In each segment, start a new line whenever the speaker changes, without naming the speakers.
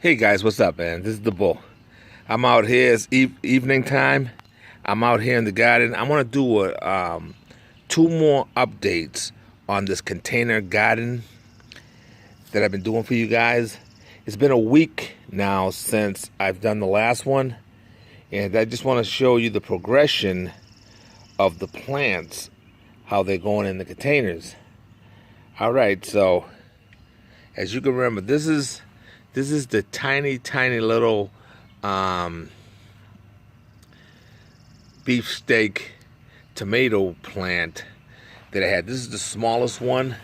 Hey guys, what's up, man? This is the Bull. I'm out here. It's evening time. I'm out here in the garden. I want to do two more updates on this container garden that I've been doing for you guys. It's been a week now since I've done the last one, and I just want to show you the progression of the plants, how they're going in the containers. All right, so as you can remember, this is the tiny little beefsteak tomato plant that I had. This is the smallest one,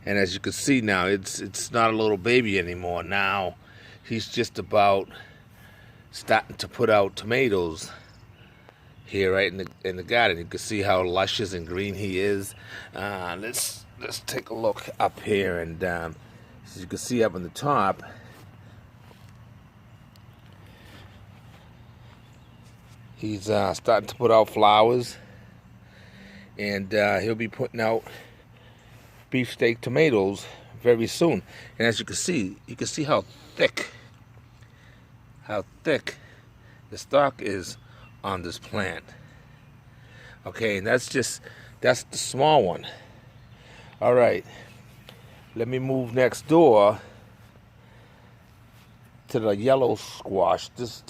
and as you can see now, it's not a little baby anymore. Now he's just about starting to put out tomatoes here right in the garden. You can see how luscious and green he is. Let's take a look up here, and as you can see up on the top, he's starting to put out flowers, and he'll be putting out beefsteak tomatoes very soon. And as you can see how thick the stalk is on this plant. Okay, and that's the small one. All right, let me move next door to the yellow squash. This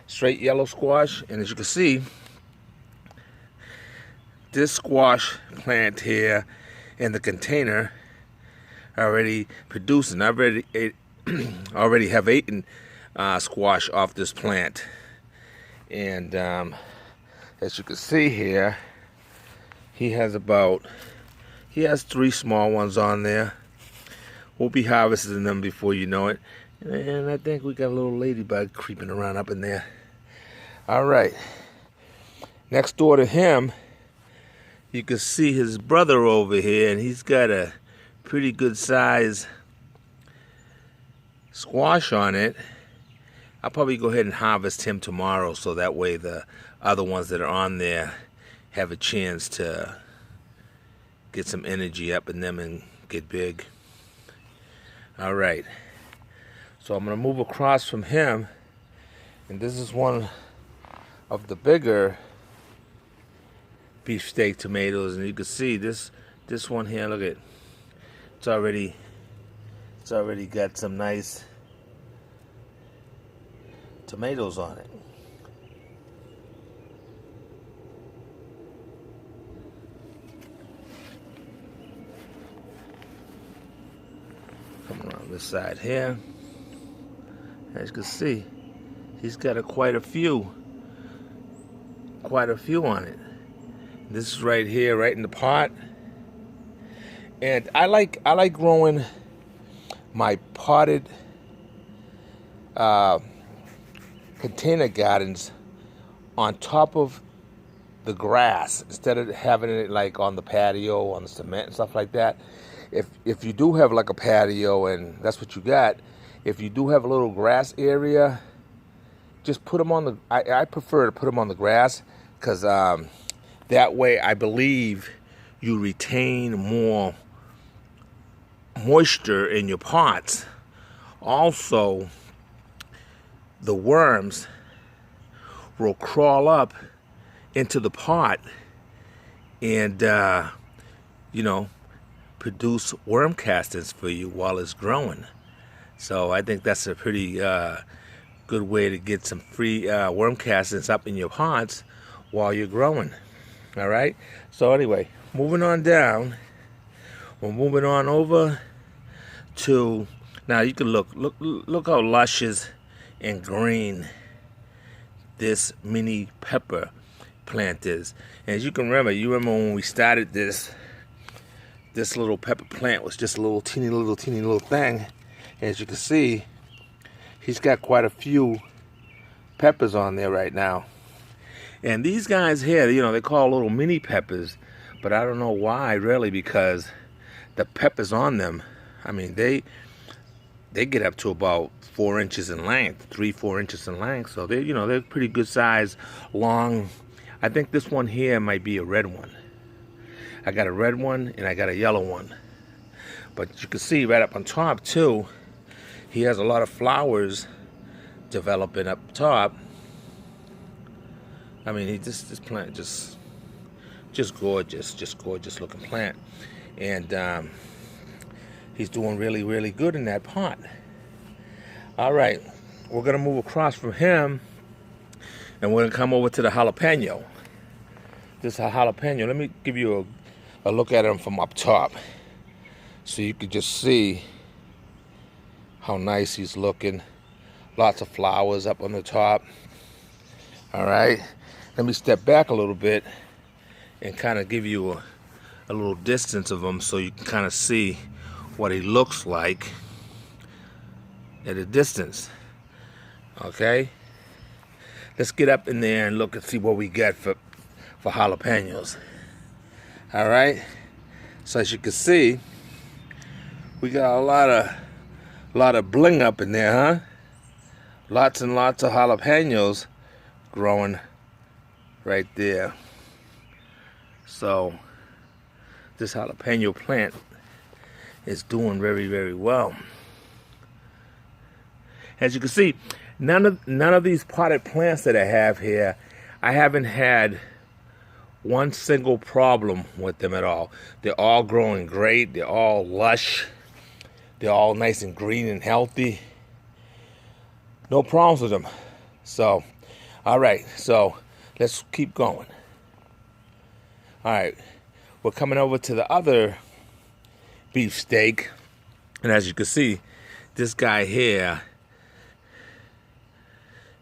straight yellow squash, and as you can see, this squash plant here in the container already producing. I already have eaten squash off this plant, and as you can see here, he has 3 small ones on there. We'll be harvesting them before you know it. And I think we got a little ladybug creeping around up in there. All right. Next door to him, you can see his brother over here, and he's got a pretty good size squash on it. I'll probably go ahead and harvest him tomorrow, so that way the other ones that are on there have a chance to get some energy up in them and get big. All right. So I'm going to move across from him, and this is one of the bigger beefsteak tomatoes, and you can see this one here. Look at it's already got some nice tomatoes on it. Come around this side here. As you can see, he's got quite a few on it. This is right here, right in the pot. And I like growing my potted container gardens on top of the grass instead of having it like on the patio, on the cement and stuff like that. If you do have like a patio and that's what you got, if you do have a little grass area, just put them on the, I prefer to put them on the grass, because that way I believe you retain more moisture in your pots. Also, the worms will crawl up into the pot and produce worm castings for you while it's growing. So I think that's a pretty good way to get some free worm castings up in your pots while you're growing. All right. So anyway, moving on down, we're moving on over to, now you can look how luscious and green this mini pepper plant is. And as you can remember, when we started this little pepper plant was just a little teeny little thing. As you can see, he's got quite a few peppers on there right now. And these guys here, they call little mini peppers, but I don't know why really, because the peppers on them, I mean, they get up to about 4 inches in length, 3-4 inches in length. So they're pretty good size, long. I think this one here might be a red one. I got a red one and I got a yellow one. But you can see right up on top too, he has a lot of flowers developing up top. I mean, this plant just gorgeous looking plant, and he's doing really good in that pot. All right, we're gonna move across from him, and we're gonna come over to the jalapeno. This is a jalapeno. Let me give you a look at him from up top, so you can just see how nice he's looking. Lots of flowers up on the top. All right, let me step back a little bit and kind of give you a little distance of him so you can kind of see what he looks like at a distance. Okay, let's get up in there and look and see what we got for jalapenos. All right, so as you can see, we got a lot of bling up in there, huh? Lots and lots of jalapenos growing right there. So this jalapeno plant is doing very well. As you can see, none of these potted plants that I have here, I haven't had one single problem with them at all. They're all growing great. They're all lush. They're all nice and green and healthy. No problems with them. So, all right. So let's keep going. All right. We're coming over to the other beefsteak, and as you can see, this guy here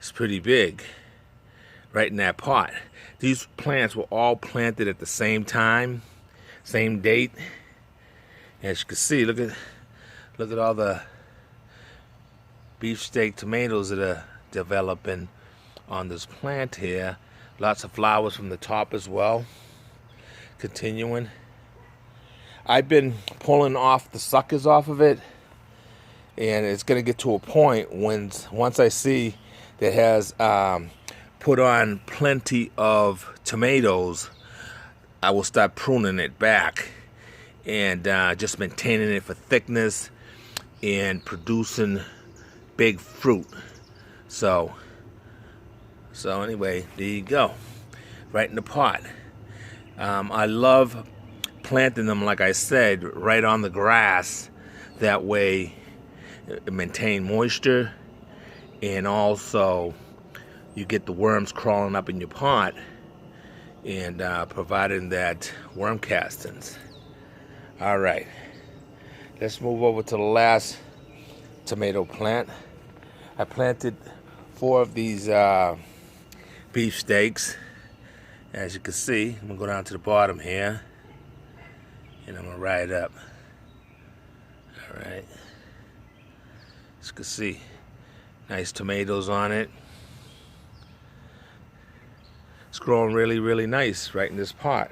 is pretty big right in that pot. These plants were all planted at the same time, same date. As you can see, look at all the beefsteak tomatoes that are developing on this plant here. Lots of flowers from the top as well. Continuing. I've been pulling off the suckers off of it, and it's going to get to a point when once I see that has put on plenty of tomatoes, I will start pruning it back and just maintaining it for thickness and producing big fruit. So anyway, there you go, right in the pot. I love planting them, like I said, right on the grass. That way it maintain moisture, and also you get the worms crawling up in your pot and providing that worm castings. All right, let's move over to the last tomato plant. I planted 4 of these beefsteaks. As you can see, I'm gonna go down to the bottom here, and I'm gonna ride up. All right, as you can see, nice tomatoes on it. It's growing really nice right in this pot.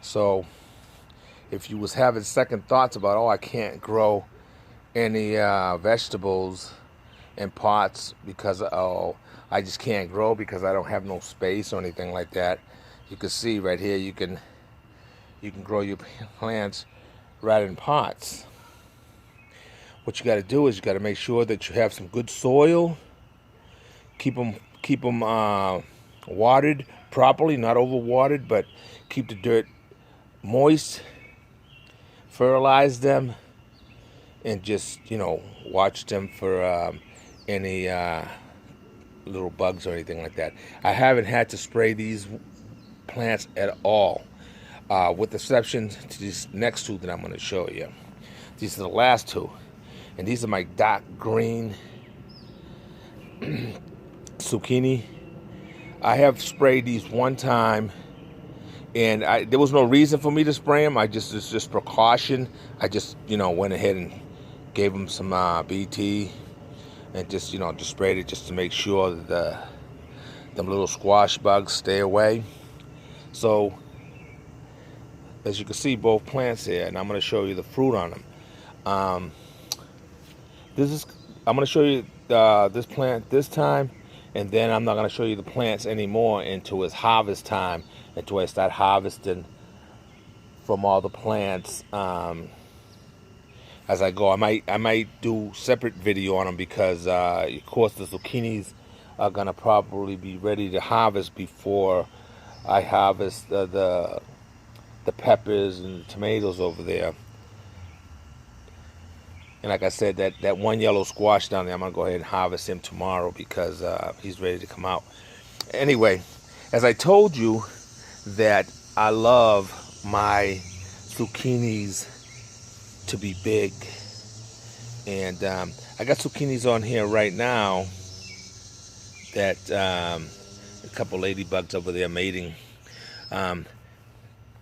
So if you was having second thoughts about, oh, I can't grow any vegetables in pots because I just can't grow because I don't have no space or anything like that, you can see right here, you can grow your plants right in pots. What you got to do is you got to make sure that you have some good soil. Keep them watered properly, not overwatered, but keep the dirt moist. Fertilize them, and just watch them for any little bugs or anything like that. I haven't had to spray these plants at all, with the exception to these next 2 that I'm going to show you. These are the last 2, and these are my dark green zucchini. I have sprayed these one time, and there was no reason for me to spray them. It's just precaution. I just went ahead and gave them some BT, and just sprayed it just to make sure that them little squash bugs stay away. So as you can see, both plants here, and I'm going to show you the fruit on them. I'm going to show you this plant this time, and then I'm not going to show you the plants anymore until it's harvest time, until I start harvesting from all the plants as I go. I might do separate video on them because of course the zucchinis are gonna probably be ready to harvest before I harvest the peppers and the tomatoes over there. And like I said, that one yellow squash down there, I'm gonna go ahead and harvest him tomorrow because he's ready to come out. Anyway, as I told you that I love my zucchinis to be big, and I got zucchinis on here right now that a couple ladybugs over there mating. I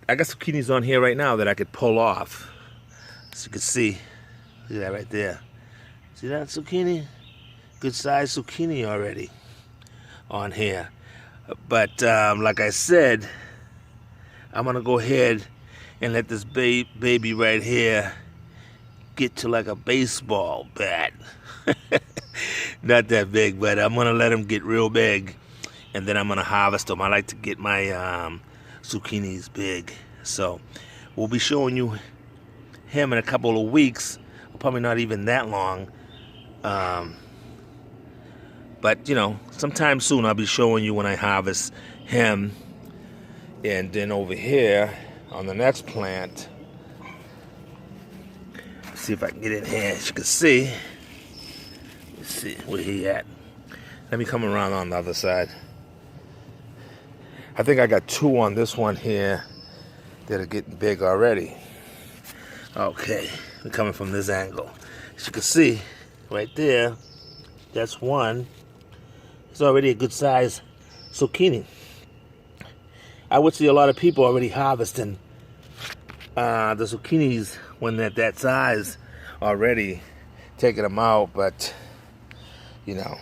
got zucchinis on here right now that I could pull off. As you can see, look at that right there. See that zucchini? Good size zucchini already on here. But like I said, I'm gonna go ahead and let this baby right here get to like a baseball bat. Not that big, but I'm gonna let him get real big, and then I'm gonna harvest them. I like to get my zucchinis big, so we'll be showing you him in a couple of weeks. Probably not even that long, but you know, sometime soon I'll be showing you when I harvest him. And then over here on the next plant, see if I can get in here. As you can see, let's see where he at. Let me come around on the other side. I think I got two on this one here that are getting big already. Okay, we're coming from this angle. As you can see, right there, that's one. It's already a good size zucchini. I would see a lot of people already harvesting the zucchinis when they're that size already, taking them out, but you know,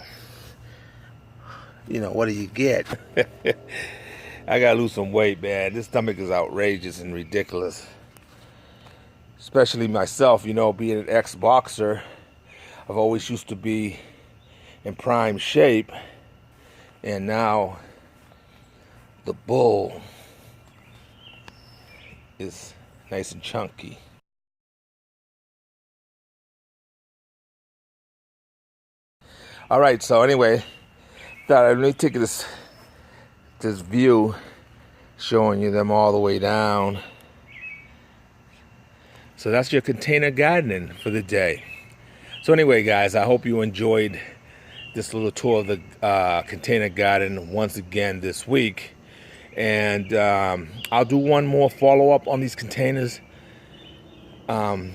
what do you get? I gotta lose some weight, man. This stomach is outrageous and ridiculous. Especially myself, being an ex-boxer, I've always used to be in prime shape, and now the bull is nice and chunky. All right, so anyway, let me take this view, showing you them all the way down. So that's your container gardening for the day. So anyway, guys, I hope you enjoyed this little tour of the container garden once again this week. And I'll do one more follow-up on these containers. Then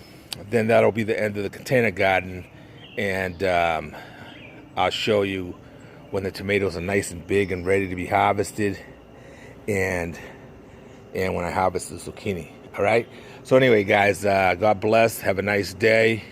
that'll be the end of the container garden. And I'll show you when the tomatoes are nice and big and ready to be harvested. And when I harvest the zucchini. All right? So anyway, guys, God bless. Have a nice day.